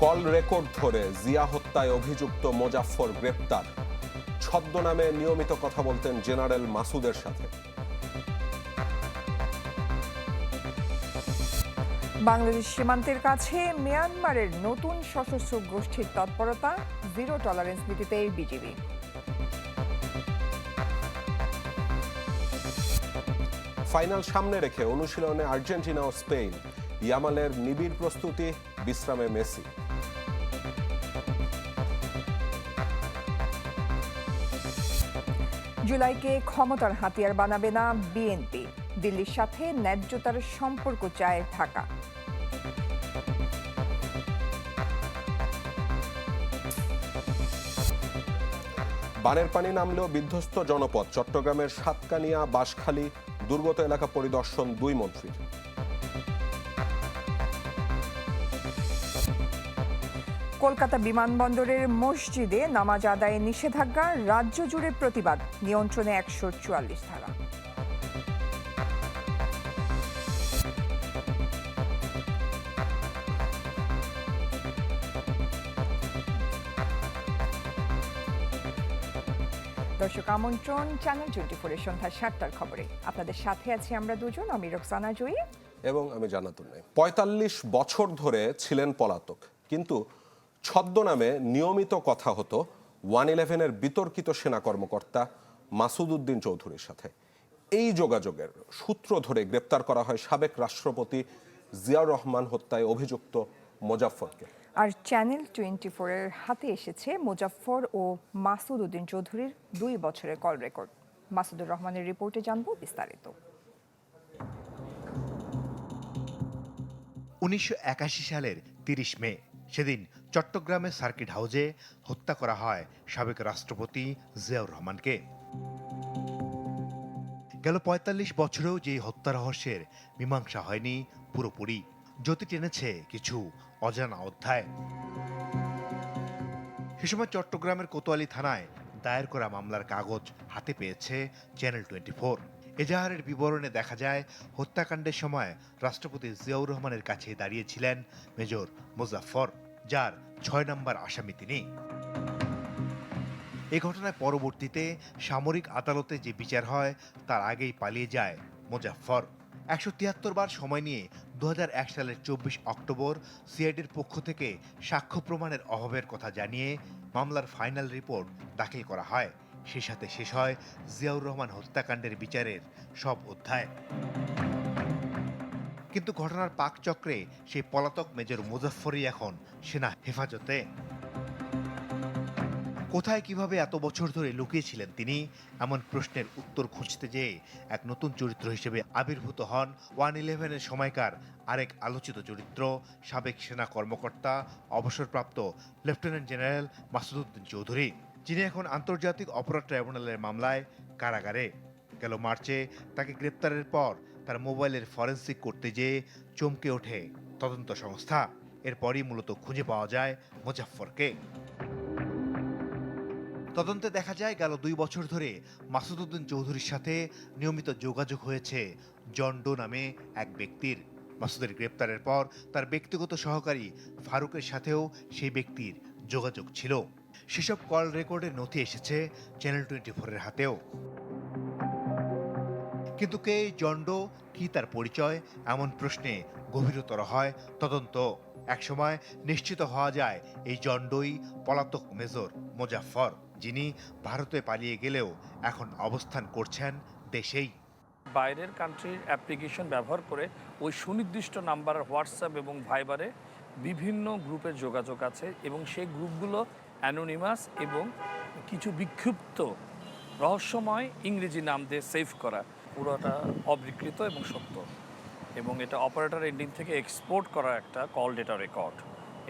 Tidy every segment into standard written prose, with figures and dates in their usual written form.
Call record ধরে জিয়া হত্যায় অভিযুক্ত মোজাফফর গ্রেপ্তার। ছদ্মনামে নিয়মিত কথা বলতেন জেনারেল মাসুদের সাথে। বাংলাদেশ সীমান্তের কাছে মিয়ানমারের নতুন সশস্ত্র গোষ্ঠীর তৎপরতা, জিরো টলারেন্স নীতিতে বিজিবি। ফাইনাল সামনে রেখে অনুশীলনে আর্জেন্টিনা ও স্পেন। ইয়ামালের নিবিড় প্রস্তুতি, বিশ্রামে মেসি। জুলাইকে ক্ষমতার হাতিয়ার বানাবে না বিএনপি, দিল্লির সাথে ন্যায্যতার সম্পর্ক চায় ঢাকা। বানের পানি নামলেও বিধ্বস্ত জনপদ। চট্টগ্রামের সাতকানিয়া, বাঁশখালী দুর্গত এলাকা পরিদর্শন দুই মন্ত্রীর। কলকাতা বিমানবন্দরের মসজিদে নামাজ আদায়ে নিষেধাজ্ঞা, রাজ্য জুড়ে প্রতিবাদ, নিয়ন্ত্রণে ১৪৪ ধারা। দর্শক আমন্ত্রণ চ্যানেল 24 সন্ধ্যা 7টার খবরে। আপনাদের সাথে আছি আমরা দুজন, আমি রোকসানা জয়ী এবং আমি জান্নাতুল। ৪৫ বছর ধরে ছিলেন পলাতক, কিন্তু ছদ্মনামে নিয়মিত কথা হতো 111-এর বিতর্কিত সেনা কর্মকর্তা মাসুদ উদ্দিন চৌধুরীর সাথে। এই যোগাযোগের সূত্র ধরে গ্রেপ্তার করা হয় সাবেক রাষ্ট্রপতি জিয়াউর রহমান হত্যায় অভিযুক্ত মোজাফফরকে। আর চ্যানেল 24-এর হাতে এসেছে মোজাফফর ও মাসুদ উদ্দিন চৌধুরীর 2 বছরের কল রেকর্ড। মাসুদুর রহমানের রিপোর্টে জানবো বিস্তারিত। ১৯৮১ সালের ৩০ মে সেদিন চট্টগ্রামের সার্কিট হাউসে হত্যা করা হয় সাবেক রাষ্ট্রপতি জিয়াউর রহমানকে। গেল ৪৫ বছরেও যে হত্যা রহস্যের মীমাংসা হয়নি পুরোপুরি, জ্যোতি টেনেছে কিছু অজানা অধ্যায়। সে সময় চট্টগ্রামের কোতোয়ালি থানায় দায়ের করা মামলার কাগজ হাতে পেয়েছে চ্যানেল 24। এজাহারের বিবরণে দেখা যায় হত্যাকাণ্ডের সময় রাষ্ট্রপতি জিয়াউর রহমানের কাছে দাঁড়িয়েছিলেন মেজর মোজাফফর, যার ৬ নম্বর আসামি তিনি। এই ঘটনায় পরবর্তীতে সামরিক আদালতে যে বিচার হয় তার আগেই পালিয়ে যায় মোজাফফর। ১৭৩ বার সময় নিয়ে ২০০১ সালের ২৪ অক্টোবর সিআইডির পক্ষ থেকে সাক্ষ্য প্রমাণের অভাবের কথা জানিয়ে মামলার ফাইনাল রিপোর্ট দাখিল করা হয়। সে সাথে শেষ হয় জিয়াউর রহমান হত্যাকাণ্ডের বিচারের সব অধ্যায়। কিন্তু ঘটনার পাকচক্রে সেই পলাতক মেজর মোজাফফরই এখন সেনা হেফাজতে। কোথায় কিভাবে এত বছর ধরে লুকিয়েছিলেন তিনি, এমন প্রশ্নের উত্তর খুঁজতে যেয়ে এক নতুন চরিত্র হিসেবে আবির্ভূত হন 111-এর সময়কার আরেক আলোচিত চরিত্র, সাবেক সেনা কর্মকর্তা অবসরপ্রাপ্ত লেফটেন্যান্ট জেনারেল মাসুদ উদ্দিন চৌধুরী, যিনি এখন আন্তর্জাতিক অপরাধ ট্রাইব্যুনালের মামলায় কারাগারে। গেল মার্চে তাকে গ্রেপ্তারের পর তার মোবাইলের ফরেনসিক করতে যেয়ে চমকে ওঠে তদন্ত সংস্থা। এরপরই মূলত খুঁজে পাওয়া যায় মোজাফফরকে। তদন্তে দেখা যায় গেল 2 বছর ধরে মাসুদ উদ্দিন চৌধুরীর সাথে নিয়মিত যোগাযোগ হয়েছে জন ডো নামে এক ব্যক্তির। মাসুদের গ্রেপ্তারের পর তার ব্যক্তিগত সহকারী ফারুকের সাথেও সেই ব্যক্তির যোগাযোগ ছিল। সেসব কল রেকর্ডের নথি এসেছে চ্যানেল 24-এর হাতেও। কিন্তু কে জন ডো, কি তার পরিচয়, এমন প্রশ্নে গভীরতর হয় তদন্ত। একসময় নিশ্চিত হওয়া যায় এই জন ডোই পলাতক মেজর মোজাফফর, যিনি ভারতে পালিয়ে গেলেও এখন অবস্থান করছেন দেশেই। বাইরের কান্ট্রির অ্যাপ্লিকেশন ব্যবহার করে ওই সুনির্দিষ্ট নাম্বার হোয়াটসঅ্যাপ এবং ভাইবারে বিভিন্ন গ্রুপের যোগাযোগ আছে এবং সেই গ্রুপগুলো অ্যানোনিমাস এবং কিছু বিক্ষিপ্ত রহস্যময় ইংরেজি নাম দিয়ে সেভ করা, পুরোটা অবিকৃত এবং সত্য। এবং এটা অপারেটর এন্ডিং থেকে এক্সপোর্ট করা একটা কল ডেটা রেকর্ড,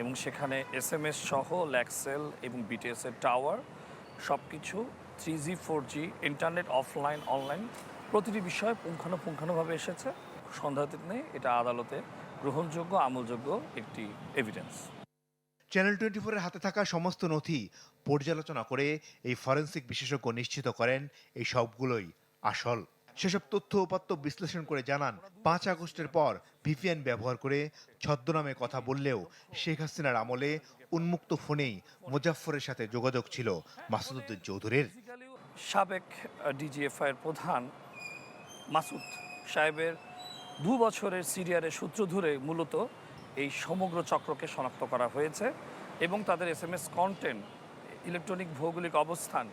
এবং সেখানে SMS সহ ল্যাক্সেল এবং BTS-এর টাওয়ার সব কিছু 3G 4G internet offline online প্রতিটি বিষয় পুঙ্খানুপুঙ্খানুভাবে এসেছে। সন্দেহাতীত নেই, এটা আদালতে গ্রহণযোগ্য আমলযোগ্য একটি এভিডেন্স। চ্যানেল 24-এর হাতে থাকা সমস্ত নথি পর্যালোচনা করে এই ফরেনসিক বিশেষজ্ঞ নিশ্চিত করেন এই সবগুলোই আসল। সেসব তথ্য উপাত্ত বিশ্লেষণ করে জানান 5 আগস্টের পর ভিপিএন ব্যবহার করে ছদ্মনামে কথা বললেও শেখ হাসিনার আমলে উন্মুক্ত ফোনেই মোজাফফরের সাথে যোগাযোগ ছিল মাসুদউদ্দিন চৌধুরীর। সাবেক ডিজিএফআই এর প্রধান মাসুদ সাহেবের 2 বছরের সিরিয়ারের সূত্র ধরে মূলত এই সমগ্র চক্রকে শনাক্ত করা হয়েছে এবং তাদের SMS কন্টেন্ট, ইলেকট্রনিক ভৌগোলিক অবস্থান,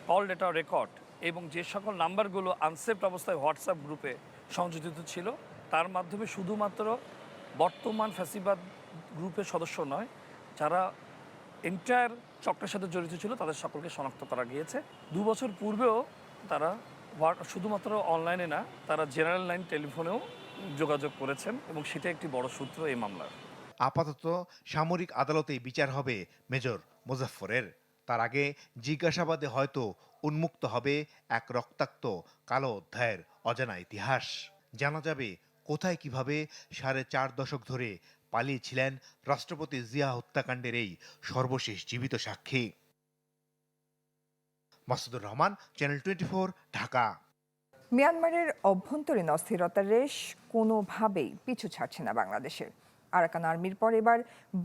কল ডেটা রেকর্ড এবং যে সকল নাম্বারগুলো আনসেভড অবস্থায় হোয়াটসঅ্যাপ গ্রুপে সংযোজিত ছিল তার মাধ্যমে শুধুমাত্র বর্তমান ফ্যাসিবাদ গ্রুপের সদস্য নয়, যারা এন্টায়ার চক্রের সাথে জড়িত ছিল তাদের সকলকে শনাক্ত করা গিয়েছে। 2 বছর পূর্বেও তারা শুধুমাত্র অনলাইনে না, তারা জেনারেল লাইন টেলিফোনেও যোগাযোগ করেছেন এবং সেটা একটি বড় সূত্র এই মামলার। আপাতত সামরিক আদালতেই বিচার হবে মেজর মোজাফফরের। তার আগে জিজ্ঞাসাবাদে হয়তো উন্মুক্ত হবে এক রক্তাক্ত কালো অধ্যায়ের অজানা ইতিহাস। জানা যাবে কোথায় কিভাবে 4.5 দশক ধরে পালিয়েছিলেন রাষ্ট্রপতি জিয়া হত্যাকাণ্ডের এই সর্বশেষ জীবিত সাক্ষী। মাসুদুর রহমান, চ্যানেল 24, ঢাকা। মিয়ানমারের অভ্যন্তরীণ অস্থিরতার রেশ কোনোভাবেই পিছু ছাড়ছে না বাংলাদেশের। আরাকান আর্মির পর এবার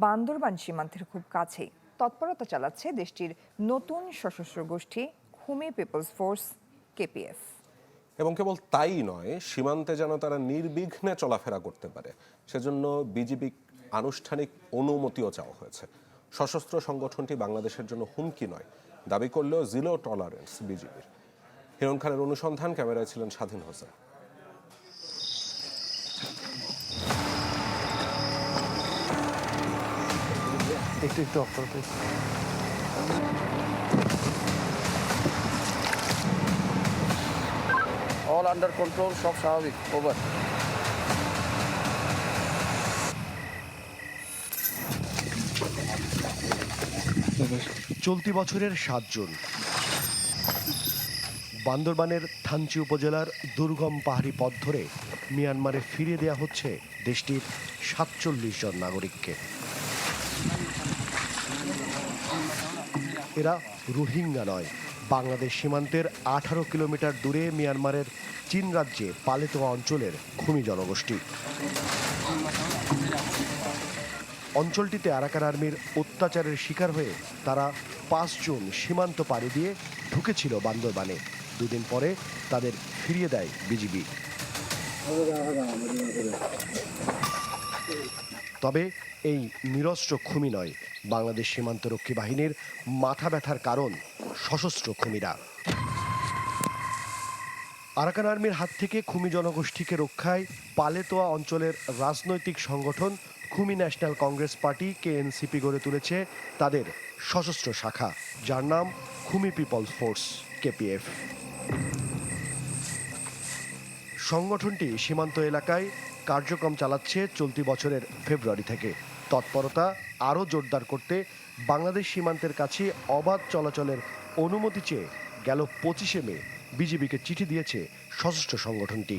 বান্দরবান সীমান্তের খুব কাছেই তৎপরতা চালাচ্ছে দেশটির নতুন সশস্ত্র গোষ্ঠী খুমি পিপলস ফোর্স KPF। এবং কেবল তাই নয়, সীমান্তে যেন তারা নির্বিঘ্নে চলাফেরা করতে পারে সেজন্য বিজিবি আনুষ্ঠানিক অনুমতিও চাওয়া হয়েছে। সশস্ত্র সংগঠনটি বাংলাদেশের জন্য হুমকি নয় দাবি করলেও জিরো টলারেন্স বিজিবির। হিরণ খানের অনুসন্ধান, ক্যামেরায় ছিলেন স্বাধীন হোসেন। একটু অফ করতে। অল আন্ডার কন্ট্রোল, সব স্বাভাবিক, ওভার। চলতি বছরের 7 জুন বান্দরবানের থানচি উপজেলার দুর্গম পাহাড়ি পথ ধরে মিয়ানমারে ফিরিয়ে দেয়া হচ্ছে দেশটির 47 জন নাগরিককে। এরা রোহিঙ্গা নয়, বাংলাদেশ সীমান্তের 18 কিলোমিটার দূরে মিয়ানমারের চীন রাজ্যে পালেতোয়া অঞ্চলের খুমি জনগোষ্ঠী। অঞ্চলটিতে আরাকান আর্মির অত্যাচারের শিকার হয়ে তারা 5 জুন সীমান্ত পাড়ি দিয়ে ঢুকেছিল বান্দরবানে। 2 দিন পরে তাদের ফিরিয়ে দেয় বিজিবি। তবে এই নিরস্ত্র খুমি নয়, বাংলাদেশ সীমান্তরক্ষী বাহিনীর মাথা ব্যথার কারণ সশস্ত্র খুমিরা। আরাকান আর্মির হাত থেকে খুমি জনগোষ্ঠীকে রক্ষায় পালেতোয়া অঞ্চলের রাজনৈতিক সংগঠন Khumi national Congress party KNCP গড়ে তুলেছে তাদের সশস্ত্র শাখা, যার নাম খুমি পিপলস ফোর্স KPF। সংগঠনটি সীমান্ত এলাকায় কার্যক্রম চালাচ্ছে চলতি বছরের ফেব্রুয়ারি থেকে। তৎপরতা আরও জোরদার করতে বাংলাদেশ সীমান্তের কাছে অবাধ চলাচলের অনুমতি চেয়ে গেল 25 মে বিজিবিকে চিঠি দিয়েছে সশস্ত্র সংগঠনটি।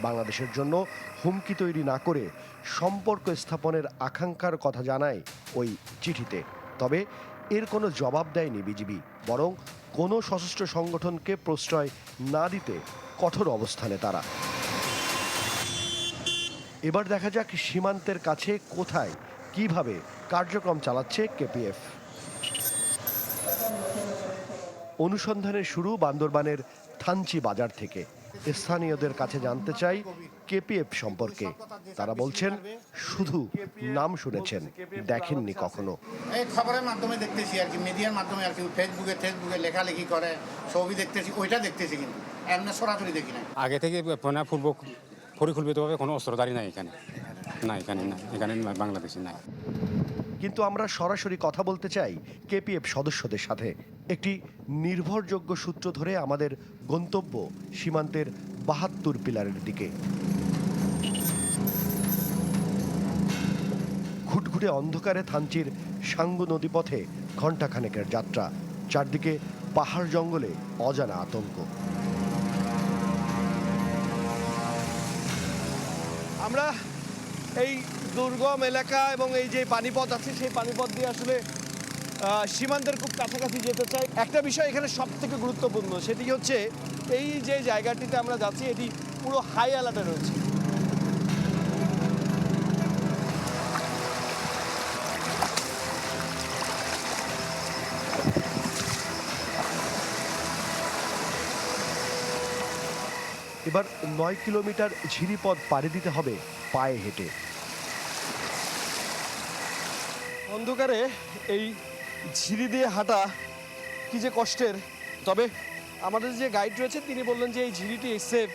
বাংলাদেশের জন্য হুমকি তৈরি না করে সম্পর্ক স্থাপনের আকাঙ্ক্ষার কথা জানায় ওই চিঠিতে। তবে এর কোনো জবাব দেয়নি বিজিবি, বরং কোনো সশস্ত্র সংগঠনকে প্রশ্রয় না দিতে কঠোর অবস্থানে তারা। এবার দেখা যাক সীমান্তের কাছে কোথায় কিভাবে কার্যক্রম চালাচ্ছে KPF। অনুসন্ধানের শুরু বান্দরবানের থানচি বাজার থেকে। স্থানীয়দের কাছে জানতে চাই KPF সম্পর্কে। তারা বলছেন শুধু নাম শুনেছেন, দেখেননি কখনো। এই খবরের মাধ্যমে দেখতেছি আর কি, মিডিয়ার মাধ্যমে আর কি, ফেসবুকে লেখালেখি করে, ছবি দেখতেছি, ওইটা দেখতেছি, কিন্তু এমনি সরাসরি দেখি না। আগে থেকে পরিকল্পিতভাবে কোনো অস্ত্রধারী নাই এখানে, এখানে বাংলাদেশে নাই। কিন্তু আমরা সরাসরি কথা বলতে চাই KPF সদস্যদের সাথে। একটি নির্ভরযোগ্য সূত্র ধরে আমাদের গন্তব্য সীমান্তের 72 পিলারের দিকে। ঘুটঘুটে অন্ধকারে থানচির সাঙ্গু নদীপথে ঘণ্টাখানেকের যাত্রা, চারদিকে পাহাড় জঙ্গলে অজানা আতঙ্ক। আমরা এই দুর্গম এলাকা এবং এই যে পানিপথ আছে সেই পানিপথ দিয়ে আসলে সীমান্তের খুব কাছাকাছি যেতে চাই। একটা বিষয় এখানে সব থেকে গুরুত্বপূর্ণ, সেটি হচ্ছে এই যে জায়গাটিতে আমরা যাচ্ছি এটি পুরো হাই অ্যালার্টে রয়েছে। এবার 9 কিলোমিটার ঝিরিপথ পাড়ি দিতে হবে পায়ে হেঁটে। অন্ধকারে এই ঝিরি দিয়ে হাঁটা কি যে কষ্টের। তবে আমাদের যে গাইড রয়েছে তিনি বললেন যে এই ঝিরিটি সেফ,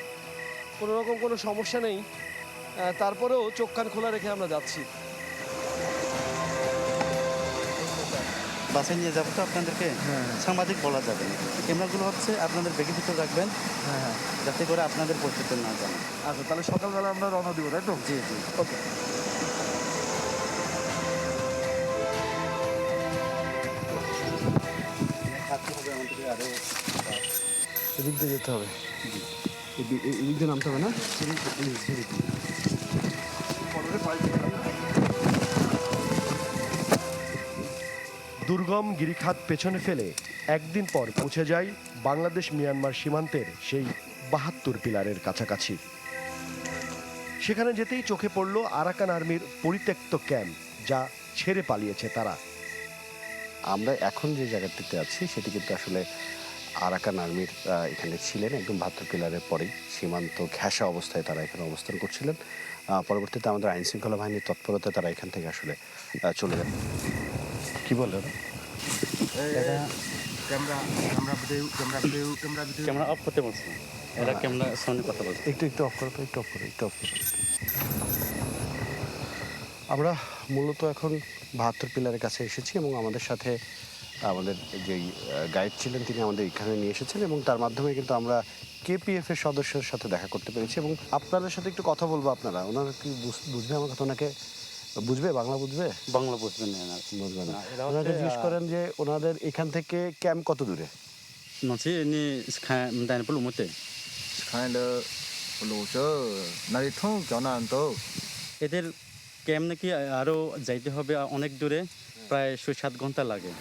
কোনো রকম কোনো সমস্যা নেই। তারপরেও চোখ কান খোলা রেখে আমরা যাচ্ছি। বাসে নিয়ে যাবো তো আপনাদেরকে, সাংবাদিক বলা যাবে না। ক্যামেরাগুলো হচ্ছে আপনাদের ব্যাগের ভিতরে রাখবেন, যাতে করে আপনাদের পরিচিত না জানে। আচ্ছা, তাহলে সকালবেলা আমরা রওনা দিব, তাই তো? জি জি, ওকে। এদিক দিয়ে যেতে হবে, এদিক দিয়ে নামতে হবে না? দুর্গম গিরিখাত পেছনে ফেলে একদিন পর পৌঁছে যায় বাংলাদেশ মিয়ানমার সীমান্তের সেই 72 পিলারের কাছাকাছি। সেখানে যেতেই চোখে পড়ল আরাকান আর্মির পরিত্যক্ত ক্যাম্প, যা ছেড়ে পালিয়েছে তারা। আমরা এখন যে জায়গাটিতে আছি সেটি কিন্তু আসলে আরাকান আর্মির এখানে ছিলেন একদম 72 পিলারের পরেই। সীমান্ত ঘেঁষা অবস্থায় তারা এখানে অবস্থান করছিলেন। পরবর্তীতে আমাদের আইন শৃঙ্খলা বাহিনীর তৎপরতায় তারা এখান থেকে আসলে চলে যান। কি বলে ওরা? ক্যামেরা অফ করতে বলছি, এরা ক্যামেরা সামনে কথা বলছে। একটু অফ করো তো, একটু অফ করো। আমরা মূলত এখন 72 পিলারের কাছে এসেছি এবং আমাদের সাথে আমাদের যেই গাইড ছিলেন তিনি আমাদের এখানে নিয়ে এসেছেন এবং তার মাধ্যমে কিন্তু আমরা কেপিএফ এর সদস্যের সাথে দেখা করতে পেরেছি এবং আপনাদের সাথে একটু কথা বলবো। আপনারা ওনারা কি বুঝবে আমার কথা? ওনাকে বুঝবে? বাংলা বুঝবে? বাংলা বুঝবেন না, বুঝবে না। ওনাকে জিজ্ঞেস করেন যে ওনাদের এখান থেকে ক্যাম্প কত দূরে? নচি এনি দাইন পলু মতে এদের ক্যাম্প নাকি আরো যাইতে হবে অনেক দূরে, প্রায় 6-7 ঘন্টা লাগে।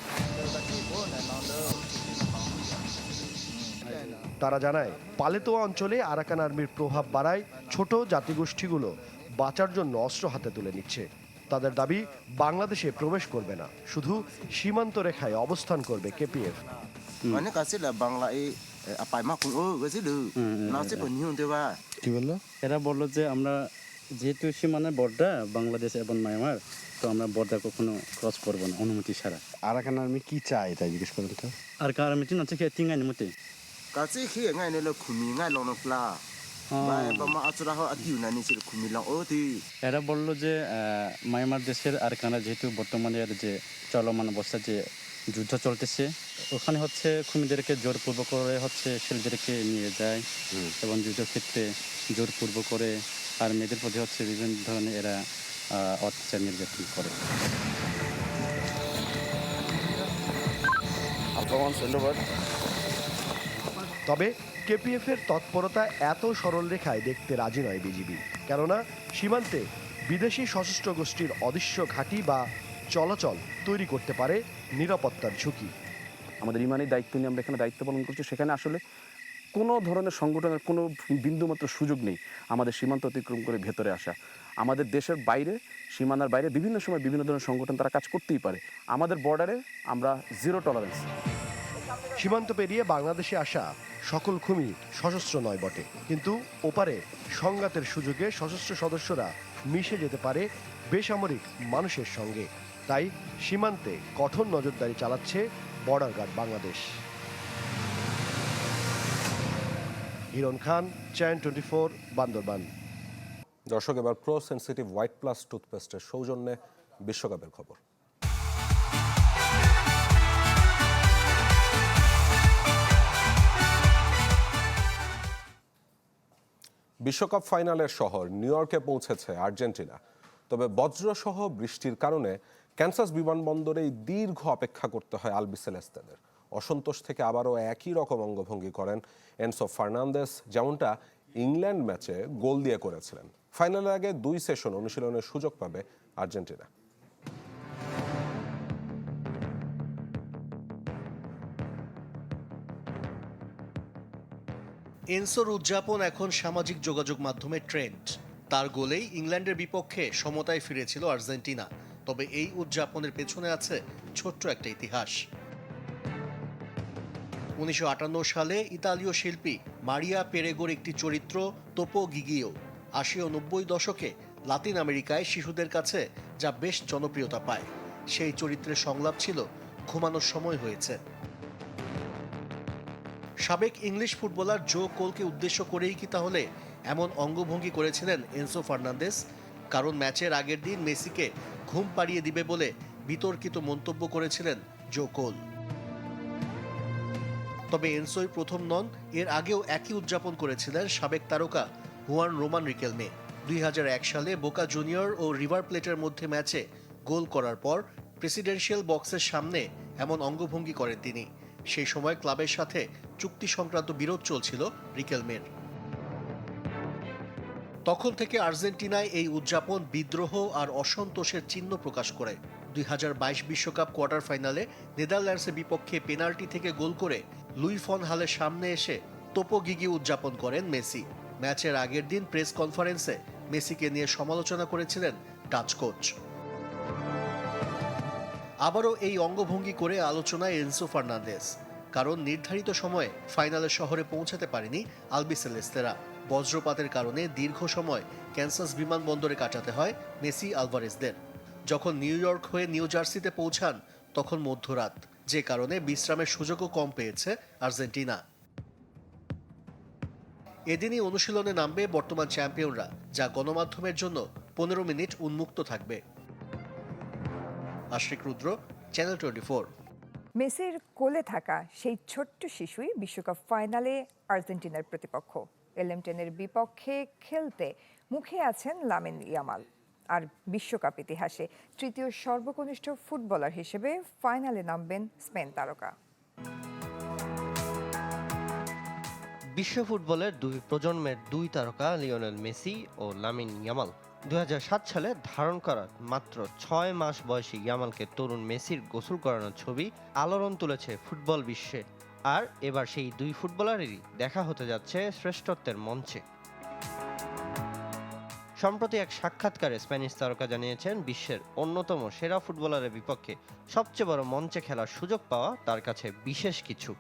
তারা জানায় পালেতোয়া অঞ্চলে আরাকান আর্মির প্রভাব বাড়ায় ছোট জাতিগোষ্ঠীগুলো বাঁচার জন্য অস্ত্র হাতে তুলে নিচ্ছে। তাদের দাবি বাংলাদেশে প্রবেশ করবে না, শুধু সীমান্ত রেখায় অবস্থান করবে কেপিএফ। কি বললো? এরা বললো যে আমরা যেহেতু সীমানার বর্ডার বাংলাদেশ এবং মায়ানমার, তো আমরা বর্ডার কখনো ক্রস করবো না অনুমতি ছাড়া। আরাকান আর্মি কি চায় তাই জিজ্ঞেস করেন তো। আর কার মিটিং হচ্ছে কি তিন মতে এরা বললো যে মায়ানমার দেশের আর কানা যেহেতু বর্তমানে যে চলমান অবস্থা যে যুদ্ধ চলতেছে, ওখানে হচ্ছে খুনিদেরকে জোরপূর্বক করে হচ্ছে ছেলেদেরকে নিয়ে যায় এবং যুদ্ধক্ষেত্রে জোরপূর্বক করে আর মেয়েদের প্রতি হচ্ছে বিভিন্ন ধরনের এরা অত্যাচার নির্যাতন করে। তবে কেপিএফ এর তৎপরতা এত সরল রেখায় দেখতে রাজি নয় বিজিবি, কেননা সীমান্তে বিদেশি সশস্ত্র গোষ্ঠীর অদৃশ্য ঘাঁটি বা চলাচল তৈরি করতে পারে নিরাপত্তার ঝুঁকি। আমাদের ইমানি দায়িত্ব নিয়ে আমরা এখানে দায়িত্ব পালন করছি, সেখানে আসলে কোনো ধরনের সংগঠনের কোনো বিন্দুমাত্র সুযোগ নেই আমাদের সীমান্ত অতিক্রম করে ভেতরে আসা। আমাদের দেশের বাইরে, সীমানার বাইরে বিভিন্ন সময় বিভিন্ন ধরনের সংগঠন তারা কাজ করতেই পারে। আমাদের বর্ডারে আমরা জিরো টলারেন্স। সীমান্ত পেরিয়ে বাংলাদেশে আসা সকল খুনি সশস্ত্র নয় বটে, কিন্তু ওপারে সংঘাতের সুযোগে সশস্ত্র সদস্যরা মিশে যেতে পারে বেসামরিক মানুষের সঙ্গে। তাই সীমান্তে কঠোর নজরদারি চালাচ্ছে বর্ডার গার্ড বাংলাদেশ। হিরণ খান, চ্যানেল 24, বান্দরবান। দর্শক, এবার প্রো সেনসিটিভ হোয়াইট প্লাস টুথপেস্টের সৌজন্যে বিশ্বকাপের খবর। বিশ্বকাপ ফাইনালের শহর নিউ ইয়র্কে পৌঁছেছে আর্জেন্টিনা। তবে বজ্রসহ বৃষ্টির কারণে ক্যানসাস বিমানবন্দরেই দীর্ঘ অপেক্ষা করতে হয় আলবিসেলেস্তেদের। অসন্তোষ থেকে আবারও একই রকম অঙ্গভঙ্গি করেন এনসো ফার্নান্দেস, যেমনটা ইংল্যান্ড ম্যাচে গোল দিয়ে করেছিলেন। ফাইনালের আগে 2 সেশন অনুশীলনের সুযোগ পাবে আর্জেন্টিনা। এনসোর উদযাপন এখন সামাজিক যোগাযোগ মাধ্যমে ট্রেন্ড। তার গোলেই ইংল্যান্ডের বিপক্ষে সমতায় ফিরেছিল আর্জেন্টিনা। তবে এই উদযাপনের পেছনে আছে ছোট্ট একটা ইতিহাস। 1958 সালে ইতালীয় শিল্পী মারিয়া পেরেগোর একটি চরিত্র তোপো গিগিও 80 ও 90 দশকে লাতিন আমেরিকায় শিশুদের কাছে যা বেশ জনপ্রিয়তা পায়। সেই চরিত্রের সংলাপ ছিল ঘুমানোর সময় হয়েছে। সাবেক ইংলিশ ফুটবলার জো কোলকে উদ্দেশ্য করেই কি তাহলে এমন অঙ্গভঙ্গি করেছিলেন এনসো ফার্নান্দেস? কারণ ম্যাচের আগের দিন মেসিকে ঘুম পাড়িয়ে দিবে বলে বিতর্কিত মন্তব্য করেছিলেন জো কোল। তবে এনসোই প্রথম নন, এর আগেও একই উদযাপন করেছিলেন সাবেক তারকা হুয়ান রোমান রিকেলমে। 2001 সালে বোকা জুনিয়র ও রিভার প্লেটের মধ্যে ম্যাচে গোল করার পর প্রেসিডেন্সিয়াল বক্সের সামনে এমন অঙ্গভঙ্গি করেন তিনি। সেই সময় ক্লাবের সাথে চুক্তি সংক্রান্ত বিরোধ চলছিল রিকেলমের। তখন থেকে আর্জেন্টিনায় এই উদযাপন বিদ্রোহ আর অসন্তোষের চিহ্ন প্রকাশ করে। 2022 বিশ্বকাপ কোয়ার্টার ফাইনালে নেদারল্যান্ডসের বিপক্ষে পেনাল্টি থেকে গোল করে লুই ফন হালের সামনে এসে তোপো গিগি উদযাপন করেন মেসি। ম্যাচের আগের দিন প্রেস কনফারেন্সে মেসিকে নিয়ে সমালোচনা করেছিলেন ডাচ কোচ। আবারও এই অঙ্গভঙ্গি করে আলোচনায় এনসো ফার্নান্দেস, কারণ নির্ধারিত সময়ে ফাইনালে শহরে পৌঁছাতে পারেনি আলবিসেলেস্তেরা। বজ্রপাতের কারণে দীর্ঘ সময় ক্যানসাস বিমানবন্দরে কাটাতে হয় মেসি আলভারেজদের। যখন নিউ ইয়র্ক হয়ে নিউ জার্সিতে পৌঁছান তখন মধ্যরাত, যে কারণে বিশ্রামের সুযোগও কম পেয়েছে আর্জেন্টিনা। এদিনই অনুশীলনে নামবে বর্তমান চ্যাম্পিয়নরা, যা গণমাধ্যমের জন্য 15 মিনিট উন্মুক্ত থাকবে। আশিক রুদ্র, চ্যানেল 24। মেসির কোলে থাকা সেই ছোট্ট শিশুই বিশ্বকাপ ফাইনালে আর্জেন্টিনার প্রতিপক্ষ। এলেমটেনের বিপক্ষে খেলতে মুখে আছেন লামিন ইয়ামাল। আর বিশ্বকাপ ইতিহাসে তৃতীয় সর্বকনিষ্ঠ ফুটবলার হিসেবে ফাইনালে নামবেন স্পেন তারকা। বিশ্ব ফুটবলের দুই প্রজন্মের দুই তারকা লিওনেল মেসি ও লামিন ইয়ামাল। 2007 সালে ধারণ করা মাত্র 6 মাস বয়সী ইয়ামালকে তরুণ মেসির গোসল করানোর ছবি আলোড়ন তুলেছে ফুটবল বিশ্বে। আর এবার সেই দুই ফুটবলারেরই দেখা হতে যাচ্ছে শ্রেষ্ঠত্বের মঞ্চে। সম্প্রতি এক সাক্ষাৎকারে স্প্যানিশ তারকা জানিয়েছেন, বিশ্বের অন্যতম সেরা ফুটবলারের বিপক্ষে সবচেয়ে বড় মঞ্চে খেলার সুযোগ পাওয়া তার কাছে বিশেষ কিছু।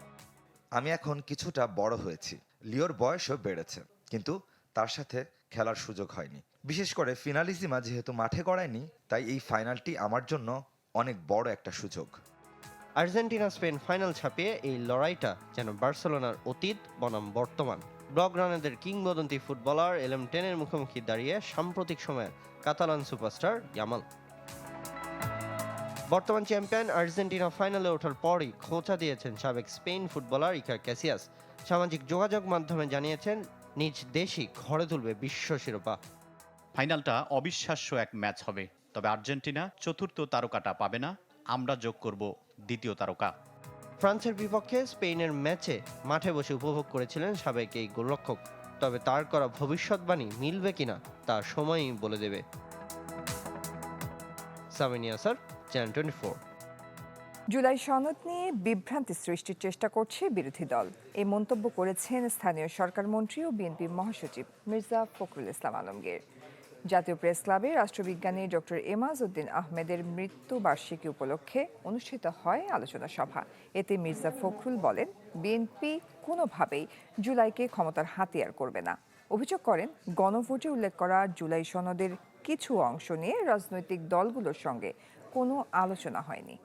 আমি এখন কিছুটা বড় হয়েছি, লিওর বয়সও বেড়েছে, কিন্তু তার সাথে খেলার সুযোগ হয়নি। বিশেষ করে ফিনালিসিমা যেহেতু মাঠে গড়ায়নি, তাই এই ফাইনালটি আমার জন্য অনেক বড় একটা সুযোগ। আর্জেন্টিনা স্পেন ফাইনাল ছাপিয়ে এই লড়াইটা যেন বার্সেলোনার অতীত বনাম বর্তমান। ব্লগরানারদের কিংবদন্তি ফুটবলার এলেমটেনের মুখোমুখি দাঁড়িয়ে সাম্প্রতিক সময়ের কাতালান সুপারস্টার ইয়ামাল। বর্তমান চ্যাম্পিয়ন আর্জেন্টিনা ফাইনালে ওঠার পরই খোঁচা দিয়েছেন সাবেক স্পেন ফুটবলার ইকার ক্যাসিয়াস। সামাজিক যোগাযোগ মাধ্যমে জানিয়েছেন, নিজ দেশই ঘরে তুলবে বিশ্ব শিরোপা। ফাইনালটা অবিশ্বাস্য এক ম্যাচ হবে, তবে আর্জেন্টিনা চতুর্থ তারকাটা পাবে না, আমরা যোগ করব দ্বিতীয় তারকা। ফ্রান্সের বিপক্ষে স্পেনের ম্যাচে মাঠে বসে উপভোগ করেছিলেন সাবেক এই গোলরক্ষক। তবে তার করা ভবিষ্যৎবাণী মিলবে কিনা তা সময়ই বলে দেবে। সামিনিয়া স্যার, চ্যানেল 24। জুলাই সনদ নিয়ে বিভ্রান্তি সৃষ্টির চেষ্টা করছে বিরোধী দল, এই মন্তব্য করেছেন স্থানীয় সরকার মন্ত্রী ও বিএনপি মহাসচিব মির্জা ফখরুল ইসলাম আলমগীর। জাতীয় প্রেস ক্লাবে রাষ্ট্রবিজ্ঞানী ডক্টর এমাজ উদ্দিন আহমেদের মৃত্যুবার্ষিকী উপলক্ষে অনুষ্ঠিত হয় আলোচনা সভা। এতে মির্জা ফখরুল বলেন, বিএনপি কোনোভাবেই জুলাইকে ক্ষমতার হাতিয়ার করবে না। অভিযোগ করেন, গণভোটে উল্লেখ করা জুলাই সনদের কিছু অংশ নিয়ে রাজনৈতিক দলগুলোর সঙ্গে কোনো আলোচনা হয়নি।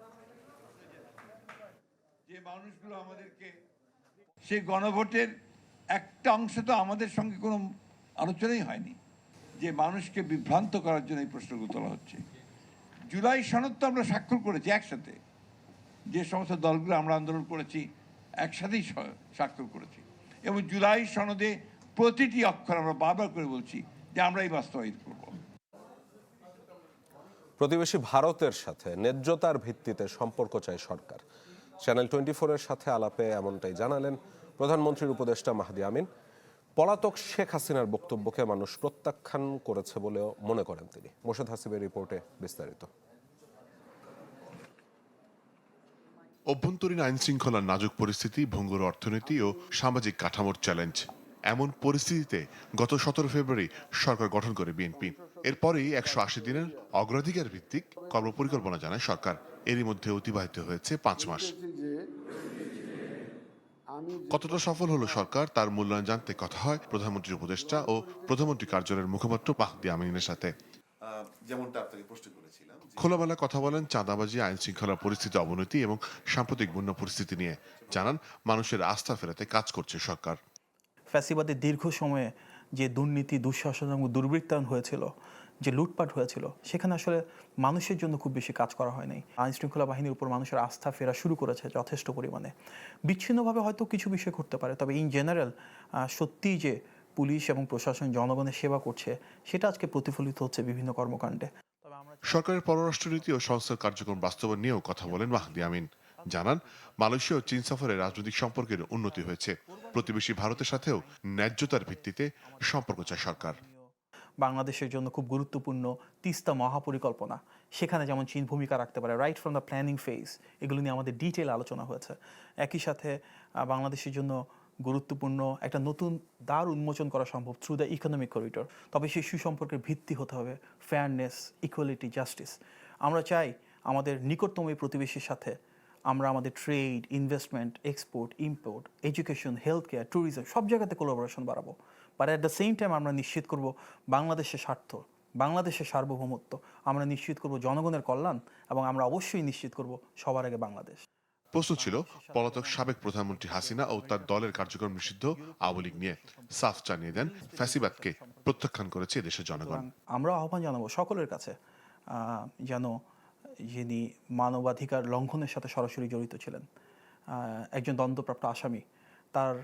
যে মানুষগুলো আমাদেরকে সেই গণভোটের একটা অংশ তো আমাদের সঙ্গে কোনো আলোচনাই হয়নি, যে মানুষকে বিভ্রান্ত করার জন্য এই প্রশ্নগুলো তোলা হচ্ছে। জুলাই সনদ তো আমরা স্বাক্ষর করেছি একসাথে, যে সমস্ত দলগুলো আমরা আন্দোলন করেছি একসাথেই স্বাক্ষর করেছি, এবং জুলাই সনদে প্রতিটি অক্ষর আমরা বারবার করে বলছি যে আমরা এই বাস্তবায়িত করব। প্রতিবেশী ভারতের সাথে ন্যায্যতার ভিত্তিতে সম্পর্ক চায় সরকার। চ্যানেল 24-এর সাথে আলাপে এমনটাই জানালেন প্রধানমন্ত্রীর উপদেষ্টা মাহদি আমিন। পলাতক শেখ হাসিনার বক্তব্যকে মানুষ প্রত্যাখ্যান করেছে বলেও মনে করেন তিনি। মোর্শেদ হাসিবের রিপোর্টে বিস্তারিত। অভ্যন্তরীণ আইন শৃঙ্খলার নাজুক পরিস্থিতি, ভঙ্গুর অর্থনীতি ও সামাজিক কাঠামোর চ্যালেঞ্জ এমন পরিস্থিতিতে গত 17 ফেব্রুয়ারি সরকার গঠন করে বিএনপি। এরপরেই 180 দিনের অগ্রাধিকার ভিত্তিক কর্মপরিকল্পনা জানায় সরকার। এরই মধ্যে অতিবাহিত হয়েছে 5 মাস। কতটা সফল হলো সরকার তার মূল্যায়ন জানতে কথা হয় প্রধানমন্ত্রীর উপদেষ্টা ও প্রধানমন্ত্রী কার্যালয়ের মুখপাত্র মাহদি আমিনের সাথে। যেমনটা আপনাকে প্রশ্ন করেছিলাম, খোলামেলা কথা বলেন চাঁদাবাজি, আইন শৃঙ্খলা পরিস্থিতি অবনতি এবং সাম্প্রতিক বন্যা পরিস্থিতি নিয়ে। জানান মানুষের আস্থা ফেরাতে কাজ করছে সরকার। ফ্যাসিবাদের দীর্ঘ সময়ে যে দুর্নীতি, দুঃশাসন এবং দুর্বৃত্তায়ন হয়েছিল, যে লুটপাট হয়েছিল, সেখানে আসলে মানুষের জন্য খুব বেশি কাজ করা হয় নাই। আইন শৃঙ্খলা বাহিনীর উপর মানুষের আস্থা ফেরা শুরু করেছে যথেষ্ট পরিমাণে। বিচ্ছিন্নভাবে হয়তো কিছু বিষয় করতে পারে, তবে ইন জেনারেল সত্যিই যে পুলিশ এবং প্রশাসন জনগণের সেবা করছে সেটা আজকে প্রতিফলিত হচ্ছে বিভিন্ন কর্মকাণ্ডে। সরকারের পররাষ্ট্রনীতি ও সংস্কার কার্যক্রম বাস্তবায়ন নিয়েও কথা বলেন মাহদি আমিন। জানান মালয়েশিয়া ও চীন সফরে রাজনৈতিক সম্পর্কের উন্নতি হয়েছে। প্রতিবেশী ভারতের সাথেও ন্যায্যতার ভিত্তিতে সম্পর্ক চায় সরকার। বাংলাদেশের জন্য খুব গুরুত্বপূর্ণ তিস্তা মহাপরিকল্পনা, সেখানে যেমন চীন ভূমিকা রাখতে পারে, right from the planning phase, এগুলো নিয়ে আমাদের ডিটেল আলোচনা হয়েছে। একই সাথে বাংলাদেশের জন্য গুরুত্বপূর্ণ একটা নতুন দ্বার উন্মোচন করা সম্ভব থ্রু দ্য ইকোনমিক করিডোর। তবে সেই সুসম্পর্কের ভিত্তি হতে হবে ফেয়ারনেস, ইকুয়ালিটি, জাস্টিস। আমরা চাই আমাদের নিকটতম এই প্রতিবেশীর সাথে আমরা আমাদের trade, investment, export, import, education, health care, tourism সব জায়গাতে কোলাবোরেশন বাড়াবো। But at the same time আমরা নিশ্চিত করব বাংলাদেশের স্বার্থ, বাংলাদেশের সার্বভৌমত্ব, আমরা নিশ্চিত করব জনগণের কল্যাণ, এবং আমরা অবশ্যই নিশ্চিত করব সবার আগে বাংলাদেশ। প্রশ্ন ছিল পলাতক সাবেক প্রধানমন্ত্রী হাসিনা ও তার দলের কার্যক্রম নিষিদ্ধ আওয়ামী লীগ নিয়ে। সাফ জানিয়ে দেন ফ্যাসিবাদকে প্রত্যাখ্যান করেছে দেশের জনগণ। আমরা আহ্বান জানাবো সকলের কাছে যেন যিনি মানবাধিকার লঙ্ঘনের সাথে সরাসরি জড়িত ছিলেন, একজন দণ্ডপ্রাপ্ত আসামি, তার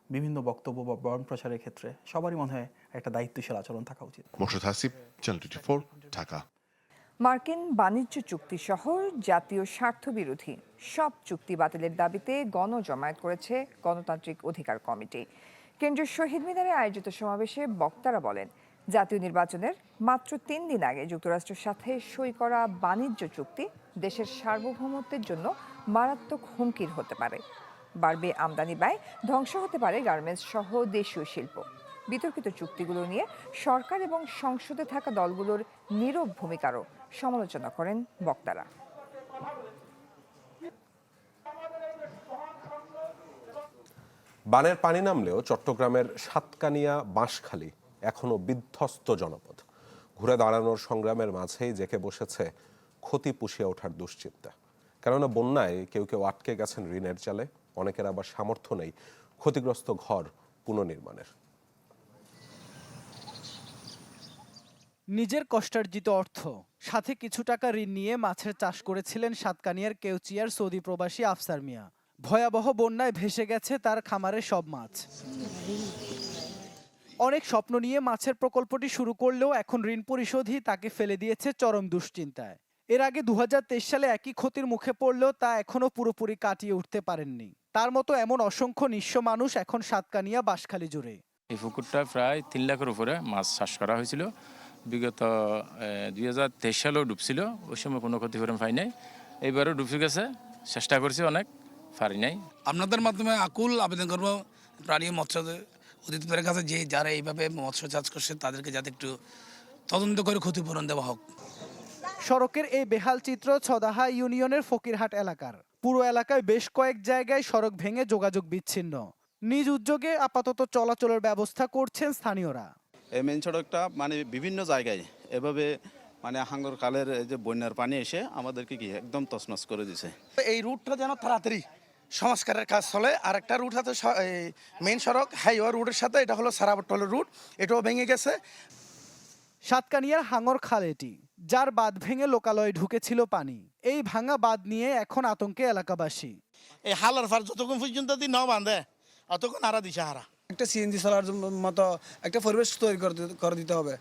বিভিন্ন বক্তব্য বা বয়ান প্রচারের ক্ষেত্রে সবারই মনে হয় একটা দায়িত্বশীল আচরণ থাকা উচিত। মোর্শেদ হাসিব, চ্যানেল 24, ঢাকা। মার্কিন বাণিজ্য চুক্তি সহ জাতীয় স্বার্থবিরোধী সব চুক্তি বাতিলের দাবিতে গণজমায়েত করেছে গণতান্ত্রিক অধিকার কমিটি। কেন্দ্রীয় শহীদ মিনারে আয়োজিত সমাবেশে বক্তারা বলেন, জাতীয় নির্বাচনের মাত্র 3 দিন আগে যুক্তরাষ্ট্রের সাথে সই করা বাণিজ্য চুক্তি দেশের সার্বভৌমত্বের জন্য মারাত্মক হুমকির হতে পারে। বাড়বে আমদানি ব্যয়, ধ্বংস হতে পারে গার্মেন্টস সহ দেশীয় শিল্প। বিতর্কিত চুক্তিগুলো নিয়ে সরকার এবং সংসদে থাকা দলগুলোর নীরব ভূমিকারও সমালোচনা করেন বক্তারা। বানের পানি নামলেও চট্টগ্রামের সাতকানিয়া, বাঁশখালী এখনো বিধ্বস্ত জনপদ। ঘুরে দাঁড়ানোর সংগ্রামের মাঝেই জেঁকে বসেছে ক্ষতি পুষিয়ে ওঠার দুশ্চিন্তা। কেননা বন্যায় কেউ কেউ আটকে গেছেন ঋণের জালে, অনেকের আবার সামর্থ্য নেই ক্ষতিগ্রস্ত ঘর পুনর্নির্মাণের। নিজের কষ্টার্জিত অর্থ সাথে কিছু টাকা ঋণ নিয়ে মাছের চাষ করেছিলেন সাতকানিয়ার কেউচিয়ার সৌদি প্রবাসী আফসার মিয়া। ভয়াবহ বন্যায় ভেসে গেছে তার খামারের সব মাছ। অনেক স্বপ্ন নিয়ে মাছের প্রকল্পটি শুরু করলেও এখন ঋণ পরিশোধই তাকে ফেলে দিয়েছে চরম দুশ্চিন্তায়। এর আগে 2023 সালে একই ক্ষতির মুখে পড়লেও তা এখনো পুরোপুরি কাটিয়ে উঠতে পারেননি। তার মতো এমন অসংখ্য নিঃস্ব মানুষ এখন সাতকানিয়া, বাঁশখালী জুড়ে। এই পুকুরটা প্রায় 3 লাখের উপরে মাছ চাষ করা হয়েছিল। বিগত 2023 সালেও ডুবছিল, ওই সময় কোনো ক্ষতিপূরণ পাই নাই। এইবারও ডুবে গেছে, চেষ্টা করছি অনেক, পারি নাই। আপনাদের মাধ্যমে আকুল আবেদন করবো প্রাণী মৎস্য অধিদপ্তরের কাছে, যে যারা এইভাবে মৎস্য চাষ করছে তাদেরকে যাতে একটু তদন্ত করে ক্ষতিপূরণ দেওয়া হোক। সড়কের এই বেহাল চিত্র ছদাহা ইউনিয়নের ফকিরহাট এলাকার। পুরো এলাকায় বেশ কয়েক জায়গায় সড়ক ভেঙে যোগাযোগ বিচ্ছিন্ন। নিজ উদ্যোগে আপাতত চলাচলের ব্যবস্থা করছেন স্থানীয়রা। এই মেন সড়কটা মানে বিভিন্ন জায়গায় এভাবে মানে হাঙ্গর কালের যে বন্যার পানি এসে আমাদেরকে কি একদম তছনছ করে দিছে। এই রুটটা যেন তাড়াতাড়ি সংস্কারের কাজ চলে। আর একটা রুট হাতে মেন সড়ক হাইওয়ে রুটের সাথে এটা হলো সারাবট্টলের রুট, এটাও ভেঙে গেছে। সাতকানিয়ার হাঙ্গর খাল এটি, যার বাঁধ ভেঙে লোকালয়ে ঢুকেছিল পানি। এই ভাঙা বাঁধ নিয়ে এখন আতঙ্কে এলাকাবাসী। এই হালার ফার যতক্ষণ পর্যন্ত ন বাঁধে অতক্ষণ আরা দিশা হারা। একটা সিএনজি চলার মতো একটা পরিবেশ তৈরি করে দিতে হবে,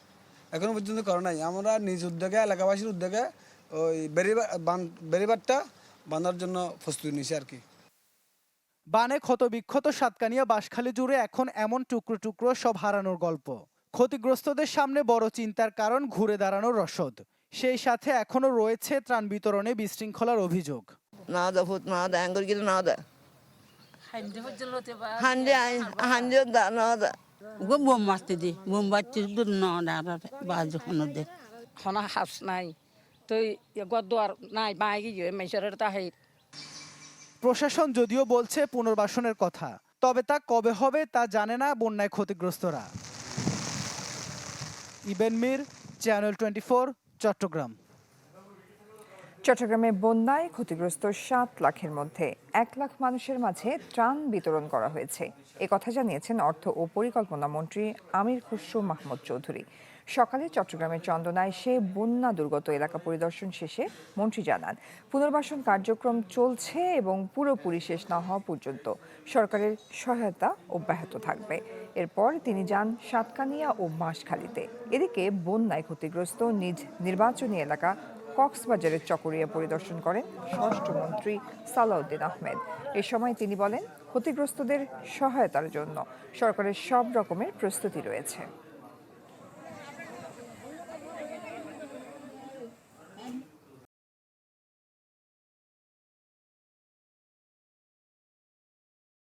এখনো পর্যন্ত করে নাই। আমরা নিজ উদ্যোগে, এলাকাবাসীর উদ্যোগে ওই বেড়িবাঁধটা বাঁধার জন্য প্রস্তুতি নিছি আর কি। বানে ক্ষত বিক্ষত সাতকানিয়া, বাঁশখালী জুড়ে এখন এমন টুকরো টুকরো সব হারানোর গল্প। ক্ষতিগ্রস্তদের সামনে বড় চিন্তার কারণ ঘুরে দাঁড়ানোর রসদ। সেই সাথে এখনো রয়েছে ত্রাণ বিতরণে বিশৃঙ্খলার অভিযোগ। ওকে বোম মারতে দি বোম বাজতে বাজে হনদের হনা হাস নাই তো গদ্দার নাই বাইরে গিয়ে মেশরের তাহে প্রশাসন যদিও বলছে পুনর্বাসনের কথা, তবে তা কবে হবে তা জানে না বন্যায় ক্ষতিগ্রস্তরা। ইবেন মির, চ্যানেল 24, চট্টগ্রাম। চট্টগ্রামে বন্যায় ক্ষতিগ্রস্ত 7 লাখের মধ্যে 1 লাখ মানুষের মাঝে ত্রাণ বিতরণ করা হয়েছে। একথা জানিয়েছেন অর্থ ও পরিকল্পনা মন্ত্রী আমির খসরু মাহমুদ চৌধুরী। সকালে চট্টগ্রামের চন্দনায় সে বন্যা দুর্গত এলাকা পরিদর্শন শেষে মন্ত্রী জানান, পুনর্বাসন কার্যক্রম চলছে এবং পুরোপুরি শেষ না হওয়া পর্যন্ত সরকারের সহায়তা অব্যাহত থাকবে। এরপর তিনি যান সাতকানিয়া ও বাঁশখালীতে। এদিকে বন্যায় ক্ষতিগ্রস্ত নিজ নির্বাচনী এলাকা কক্সবাজারের চকরিয়া পরিদর্শন করেন স্বরাষ্ট্রমন্ত্রী সালাউদ্দিন আহমেদ। এ সময় তিনি বলেন, ক্ষতিগ্রস্তদের সহায়তার জন্য সরকারের সব রকমের প্রস্তুতি রয়েছে।